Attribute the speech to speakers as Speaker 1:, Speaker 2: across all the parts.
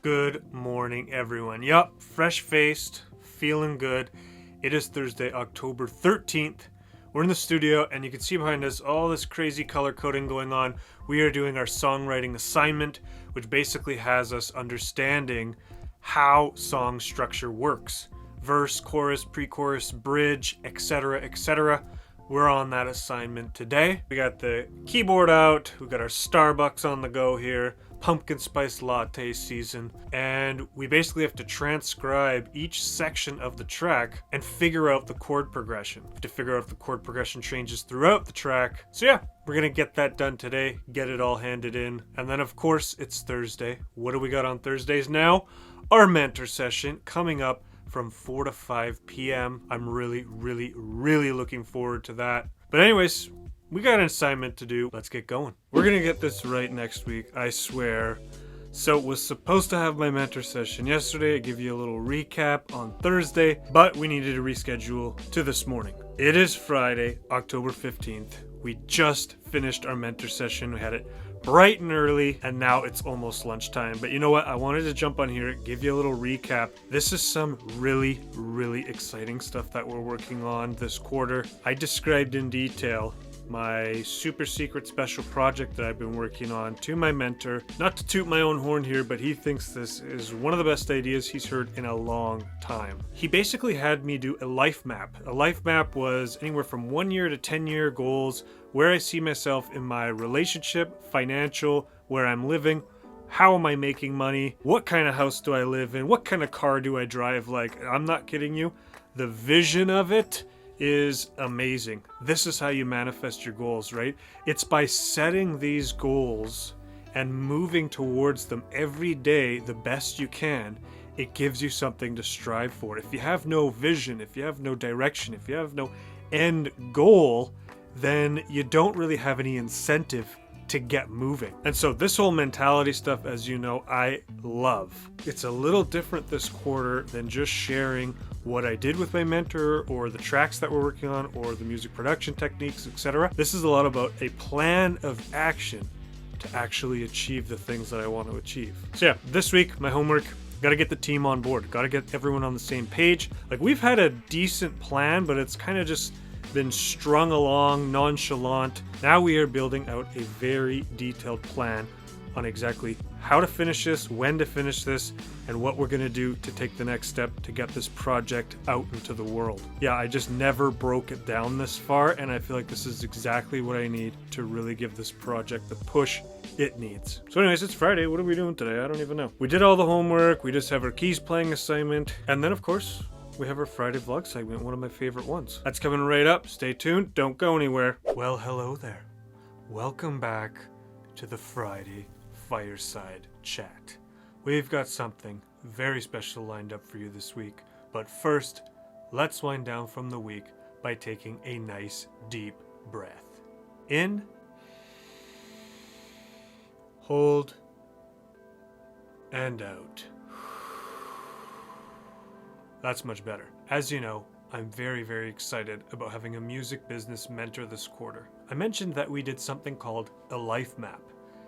Speaker 1: Good morning, everyone. Yup, fresh-faced, feeling good. It is Thursday, October 13th. We're in the studio, and you can see behind us all this crazy color coding going on. We are doing our songwriting assignment, which basically has us understanding how song structure works. Verse, chorus, pre-chorus, bridge, etc., etc. We're on that assignment today. We got the keyboard out, we got our Starbucks on the go here, pumpkin spice latte season, and we basically have to transcribe each section of the track and figure out the chord progression. To figure out if the chord progression changes throughout the track. So yeah, we're gonna get that done today, get it all handed in, and then of course it's Thursday. What do we got on Thursdays now? Our mentor session coming up from 4 to 5 p.m. I'm really looking forward to that. But anyways, we got an assignment to do. Let's get going. We're gonna get this right next week, I swear. So was supposed to have my mentor session yesterday. I give you a little recap on Thursday, but we needed to reschedule to this morning. It is Friday, October 15th. We just finished our mentor session. We had it bright and early, and now it's almost lunchtime. But you know what? I wanted to jump on here, give you a little recap. This is some really exciting stuff that we're working on this quarter. I described in detail my super secret special project that I've been working on to my mentor. Not to toot my own horn here, but he thinks this is one of the best ideas he's heard in a long time. He basically had me do a life map. A life map was anywhere from 1 year to 10-year goals, where I see myself in my relationship, financial, where I'm living, how am I making money, what kind of house do I live in, what kind of car do I drive. Like, I'm not kidding you. The vision of it is amazing. This is how you manifest your goals, right? It's by setting these goals and moving towards them every day the best you can. It gives you something to strive for. If you have no vision, if you have no direction, if you have no end goal, then you don't really have any incentive to get moving. And so this whole mentality stuff, as you know, I love. It's a little different this quarter than just sharing what I did with my mentor or the tracks that we're working on or the music production techniques, etc. This is a lot about a plan of action to actually achieve the things that I want to achieve. So yeah, this week, my homework, got to get the team on board. Got to get everyone on the same page. Like, we've had a decent plan, but it's kind of just been strung along, nonchalant. Now we are building out a very detailed plan on exactly how to finish this, when to finish this, and what we're going to do to take the next step to get this project out into the world. Yeah, I just never broke it down this far, and I feel like this is exactly what I need to really give this project the push it needs. So anyways, it's Friday. What are we doing today? I don't even know. We did all the homework. We just have our keys playing assignment. And then, of course, we have our Friday vlog segment, one of my favorite ones. That's coming right up. Stay tuned. Don't go anywhere. Well, hello there. Welcome back to the Friday Fireside Chat. We've got something very special lined up for you this week. But first, let's wind down from the week by taking a nice deep breath. In, hold, and out. That's much better. As you know, I'm very excited about having a music business mentor this quarter. I mentioned that we did something called a life map,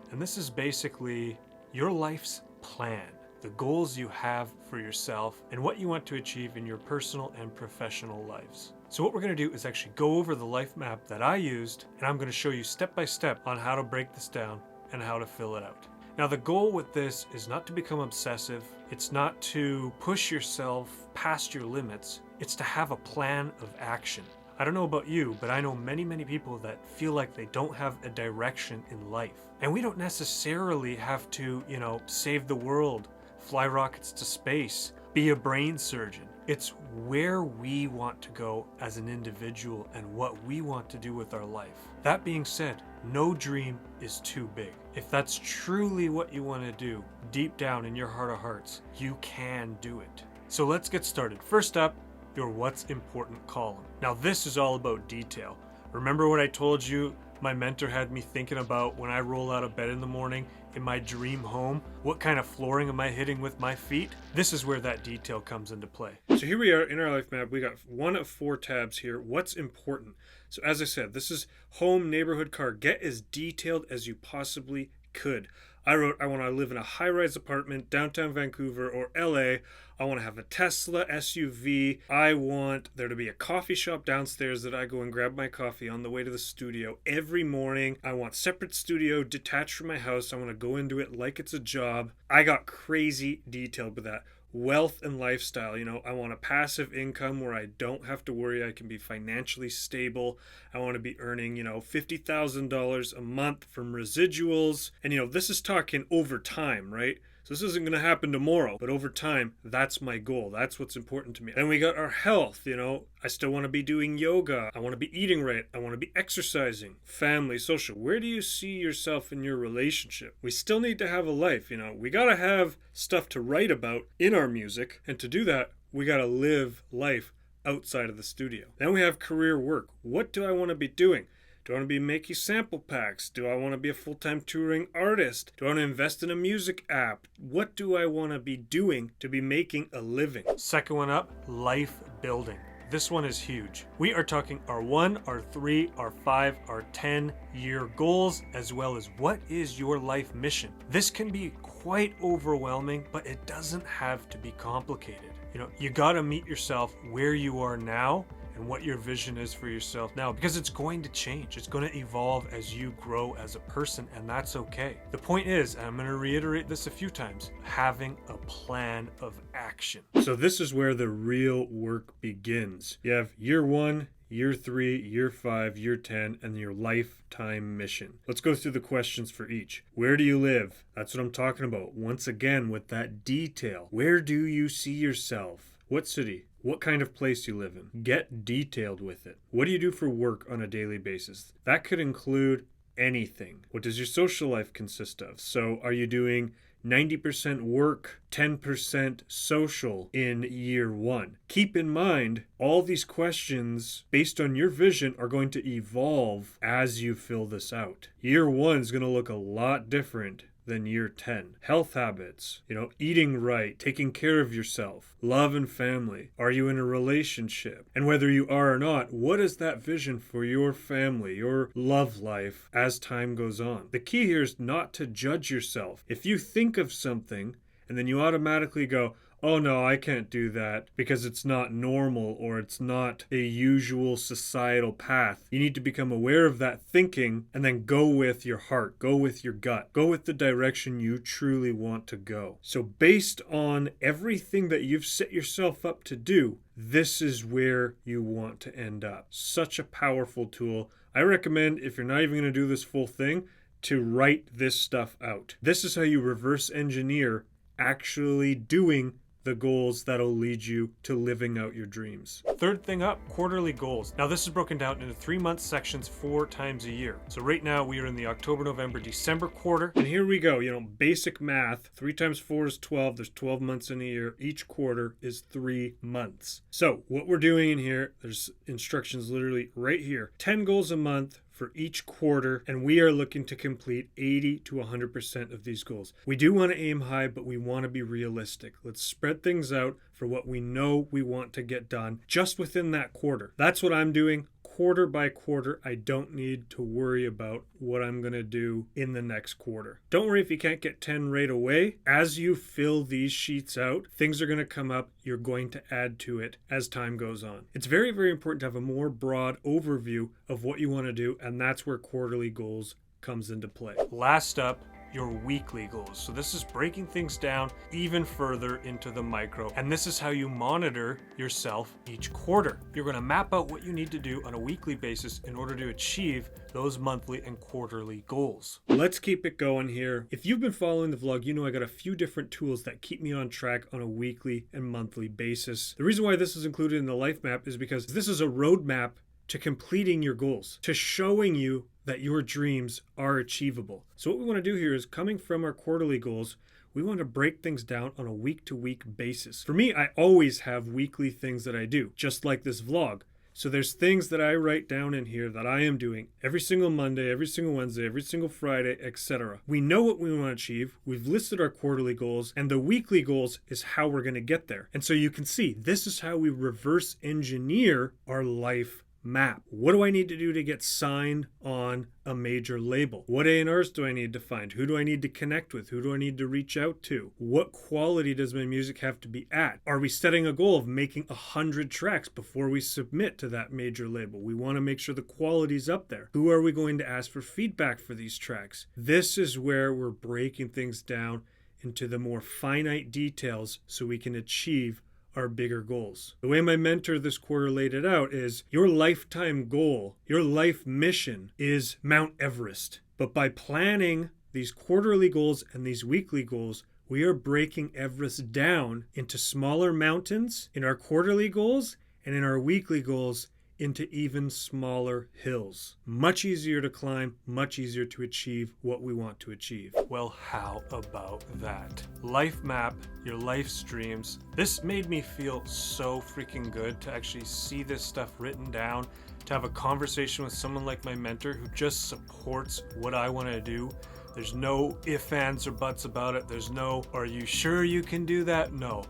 Speaker 1: and this is basically your life's plan, the goals you have for yourself, and what you want to achieve in your personal and professional lives. So what we're going to do is actually go over the life map that I used, and I'm going to show you step by step on how to break this down and how to fill it out. Now, the goal with this is not to become obsessive. It's not to push yourself past your limits. It's to have a plan of action. I don't know about you, but I know many people that feel like they don't have a direction in life. And we don't necessarily have to, save the world, fly rockets to space, be a brain surgeon. It's where we want to go as an individual and what we want to do with our life. That being said, no dream is too big. If that's truly what you want to do, deep down in your heart of hearts, you can do it. So let's get started. First up, your what's important column. Now this is all about detail. Remember what I told you my mentor had me thinking about when I roll out of bed in the morning in my dream home? What kind of flooring am I hitting with my feet? This is where that detail comes into play. So here we are in our life map. We got one of 4 tabs here. What's important? So as I said, this is home, neighborhood, car. Get as detailed as you possibly could. I wrote, I want to live in a high-rise apartment downtown Vancouver or LA. I want to have a Tesla SUV. I want there to be a coffee shop downstairs that I go and grab my coffee on the way to the studio every morning. I want separate studio detached from my house. I want to go into it like it's a job. I got crazy detailed with that. Wealth and lifestyle, I want a passive income where I don't have to worry. I can be financially stable. I want to be earning, $50,000 a month from residuals. And, this is talking over time, right? So this isn't going to happen tomorrow, but over time, that's my goal. That's what's important to me. Then we got our health, I still want to be doing yoga. I want to be eating right. I want to be exercising. Family, social. Where do you see yourself in your relationship? We still need to have a life, We got to have stuff to write about in our music. And to do that, we got to live life outside of the studio. Then we have career work. What do I want to be doing? Do I want to be making sample packs? Do I want to be a full-time touring artist? Do I want to invest in a music app? What do I want to be doing to be making a living? Second one up, life building. This one is huge. We are talking our 1, our 3, our 5, our 10-year goals, as well as what is your life mission. This can be quite overwhelming, but it doesn't have to be complicated. You got to meet yourself where you are now and what your vision is for yourself now, because it's going to change. It's going to evolve as you grow as a person, and that's okay. The point is, and I'm going to reiterate this a few times, having a plan of action. So this is where the real work begins. You have year 1, year 3, year 5, year 10, and your lifetime mission. Let's go through the questions for each. Where do you live? That's what I'm talking about. Once again, with that detail. Where do you see yourself? What city? What kind of place you live in? Get detailed with it. What do you do for work on a daily basis? That could include anything. What does your social life consist of? So are you doing 90% work, 10% social in year 1? Keep in mind, all these questions based on your vision are going to evolve as you fill this out. Year 1 is going to look a lot different than year 10. Health habits, eating right, taking care of yourself, love and family. Are you in a relationship? And whether you are or not, what is that vision for your family, your love life as time goes on? The key here is not to judge yourself. If you think of something and then you automatically go, oh no, I can't do that because it's not normal or it's not a usual societal path. You need to become aware of that thinking and then go with your heart, go with your gut, go with the direction you truly want to go. So based on everything that you've set yourself up to do, this is where you want to end up. Such a powerful tool. I recommend, if you're not even going to do this full thing, to write this stuff out. This is how you reverse engineer actually doing the goals that'll lead you to living out your dreams. Third thing up, quarterly goals. Now this is broken down into 3-month sections 4 times a year. So right now we are in the October, November, December quarter. And here we go, basic math. 3 times 4 is 12. There's 12 months in a year. Each quarter is 3 months. So what we're doing in here, there's instructions literally right here. 10 goals a month for each quarter, and we are looking to complete 80 to 100% of these goals. We do want to aim high, but we want to be realistic. Let's spread things out for what we know we want to get done just within that quarter. That's what I'm doing. Quarter by quarter, I don't need to worry about what I'm going to do in the next quarter. Don't worry if you can't get 10 right away. As you fill these sheets out, things are going to come up. You're going to add to it as time goes on. It's very, very important to have a more broad overview of what you want to do, and that's where quarterly goals comes into play. Last up, your weekly goals. So this is breaking things down even further into the micro, and this is how you monitor yourself each quarter. You're going to map out what you need to do on a weekly basis in order to achieve those monthly and quarterly goals. Let's keep it going here. If you've been following the vlog, I got a few different tools that keep me on track on a weekly and monthly basis. The reason why this is included in the life map is because this is a roadmap to completing your goals, to showing you that your dreams are achievable. So what we want to do here is, coming from our quarterly goals, we want to break things down on a week-to-week basis. For me, I always have weekly things that I do, just like this vlog. So there's things that I write down in here that I am doing every single Monday, every single Wednesday, every single Friday, etc. We know what we want to achieve. We've listed our quarterly goals, and the weekly goals is how we're going to get there. And so you can see, this is how we reverse engineer our life map. What do I need to do to get signed on a major label? What A&Rs do I need to find? Who do I need to connect with? Who do I need to reach out to? What quality does my music have to be at? Are we setting a goal of making 100 tracks before we submit to that major label? We want to make sure the quality's up there. Who are we going to ask for feedback for these tracks? This is where we're breaking things down into the more finite details so we can achieve our bigger goals. The way my mentor this quarter laid it out is your lifetime goal, your life mission is Mount Everest. But by planning these quarterly goals and these weekly goals, we are breaking Everest down into smaller mountains in our quarterly goals and in our weekly goals into even smaller hills. Much easier to climb, much easier to achieve what we want to achieve. Well, how about that? Life map, your life streams. This made me feel so freaking good to actually see this stuff written down, to have a conversation with someone like my mentor who just supports what I want to do. There's no ifs, ands, or buts about it. There's no, are you sure you can do that? No.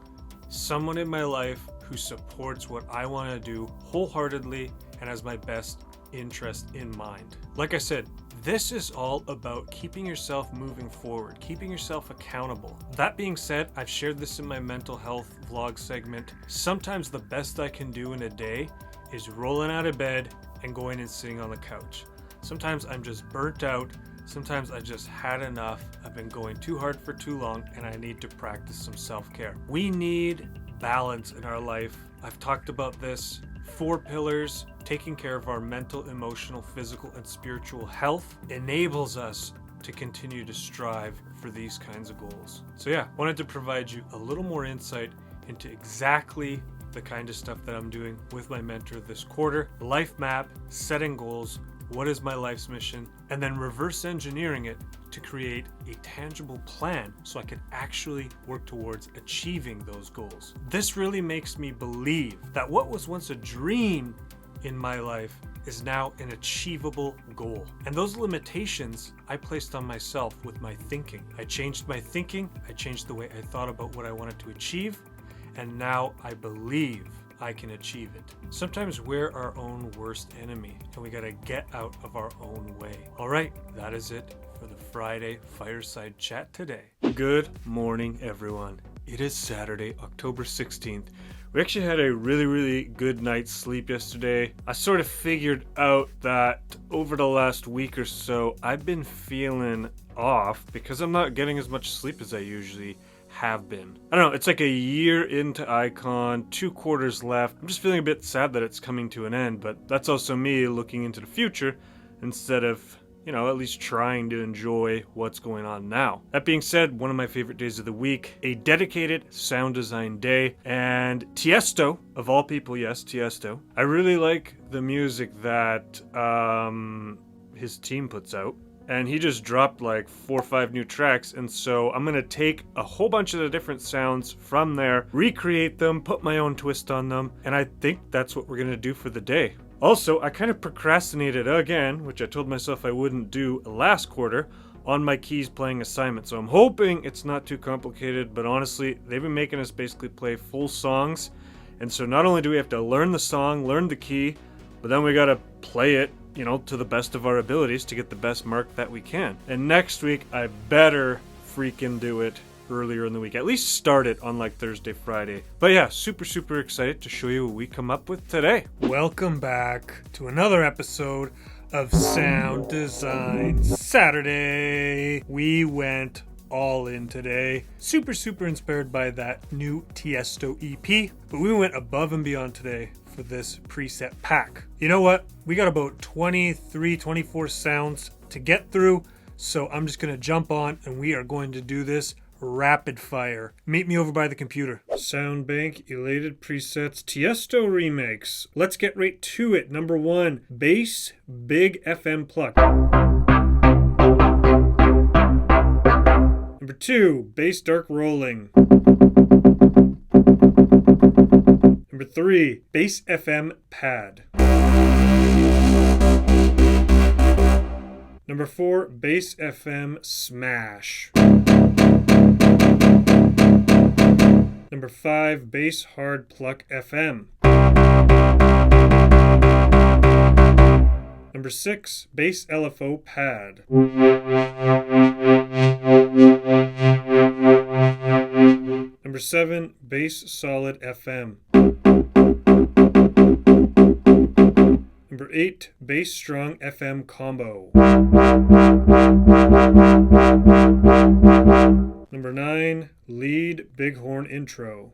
Speaker 1: Someone in my life who supports what I want to do wholeheartedly and has my best interest in mind. Like I said, this is all about keeping yourself moving forward, keeping yourself accountable. That being said, I've shared this in my mental health vlog segment. Sometimes the best I can do in a day is rolling out of bed and going and sitting on the couch. Sometimes I'm just burnt out. Sometimes I just had enough. I've been going too hard for too long and I need to practice some self-care. We need balance in our life. I've talked about this. 4 pillars. Taking care of our mental, emotional, physical, and spiritual health enables us to continue to strive for these kinds of goals. So yeah, wanted to provide you a little more insight into exactly the kind of stuff that I'm doing with my mentor this quarter. Life map, setting goals, what is my life's mission, and then reverse engineering it to create a tangible plan so I can actually work towards achieving those goals. This really makes me believe that what was once a dream in my life is now an achievable goal. And those limitations I placed on myself with my thinking. I changed my thinking, I changed the way I thought about what I wanted to achieve, and now I believe I can achieve it. Sometimes we're our own worst enemy and we gotta get out of our own way. All right, that is it for the Friday Fireside Chat today. Good morning, everyone. It is Saturday, October 16th. We actually had a really good night's sleep yesterday. I sort of figured out that over the last week or so, I've been feeling off because I'm not getting as much sleep as I usually have been. I don't know, it's like a year into Icon, 2 quarters left. I'm just feeling a bit sad that it's coming to an end, but that's also me looking into the future instead of, at least trying to enjoy what's going on now. That being said, one of my favorite days of the week, a dedicated sound design day, and Tiesto, of all people, yes, Tiesto. I really like the music that his team puts out. And he just dropped like 4 or 5 new tracks, and so I'm gonna take a whole bunch of the different sounds from there, recreate them, put my own twist on them, and I think that's what we're gonna do for the day. Also, I kind of procrastinated again, which I told myself I wouldn't do last quarter, on my keys playing assignment, so I'm hoping it's not too complicated, but honestly, they've been making us basically play full songs, and so not only do we have to learn the song, learn the key, but then we gotta play it to the best of our abilities to get the best mark that we can. And next week, I better freaking do it earlier in the week. At least start it on like Thursday, Friday. But yeah, super excited to show you what we come up with today. Welcome back to another episode of Sound Design Saturday. We went all in today. Super inspired by that new Tiesto EP. But we went above and beyond today for this preset pack. You know what? We got about 24 sounds to get through, so I'm just gonna jump on and we are going to do this rapid fire. Meet me over by the computer. Sound bank, Elated presets, Tiesto remix. Let's get right to it. Number 1, bass, big FM pluck. Number 2, bass dark rolling. Number 3, bass FM pad. Number 4, bass FM smash. Number 5, bass hard pluck FM. Number 6, bass LFO pad. Number 7, bass solid FM. Number 8, bass strong FM combo. Number 9, lead bighorn intro.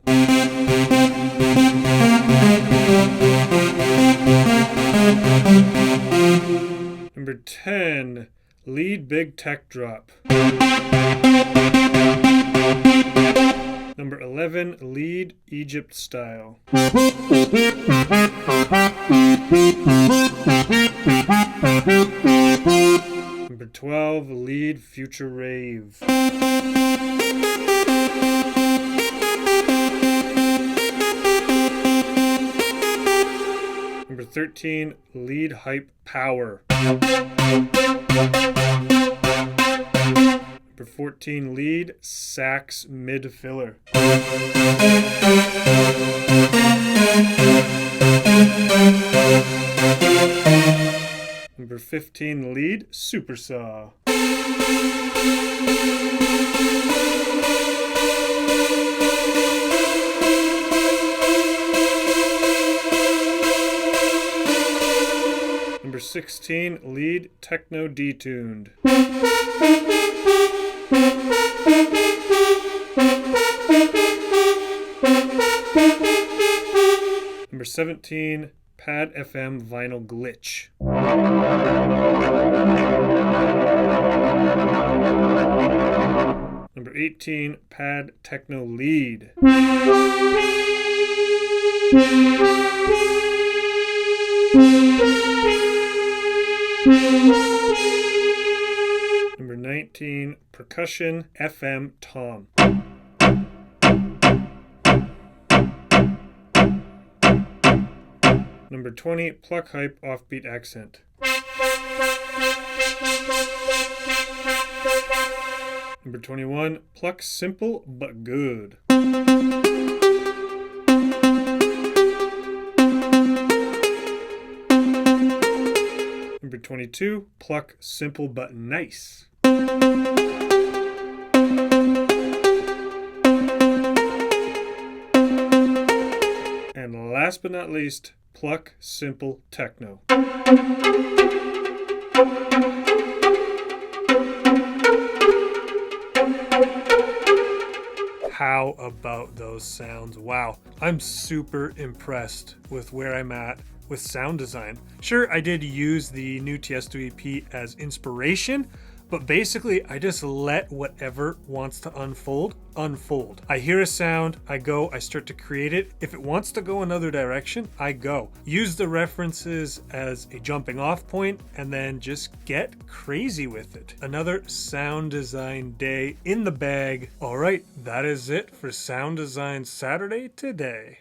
Speaker 1: Number 10, lead big tech drop. Number 11, lead Egypt style. Number 12, lead future rave. Number 13, lead hype power. Number 14, lead sax mid filler. Number 15, lead super saw. Number 16, lead techno detuned. Number 17, pad FM vinyl glitch. Number 18, pad techno lead. Number 19, Percussion FM Tom. Number 20, Pluck Hype Offbeat Accent. Number 21, Pluck Simple But Good. Number 22, Pluck Simple But Nice. And last but not least, Pluck Simple Techno. How about those sounds? Wow, I'm super impressed with where I'm at with sound design. Sure, I did use the new Tiesto EP as inspiration, but basically I just let whatever wants to unfold. I hear a sound, I start to create it. If it wants to go another direction, I go. Use the references as a jumping off point and then just get crazy with it. Another sound design day in the bag. All right, that is it for Sound Design Saturday today.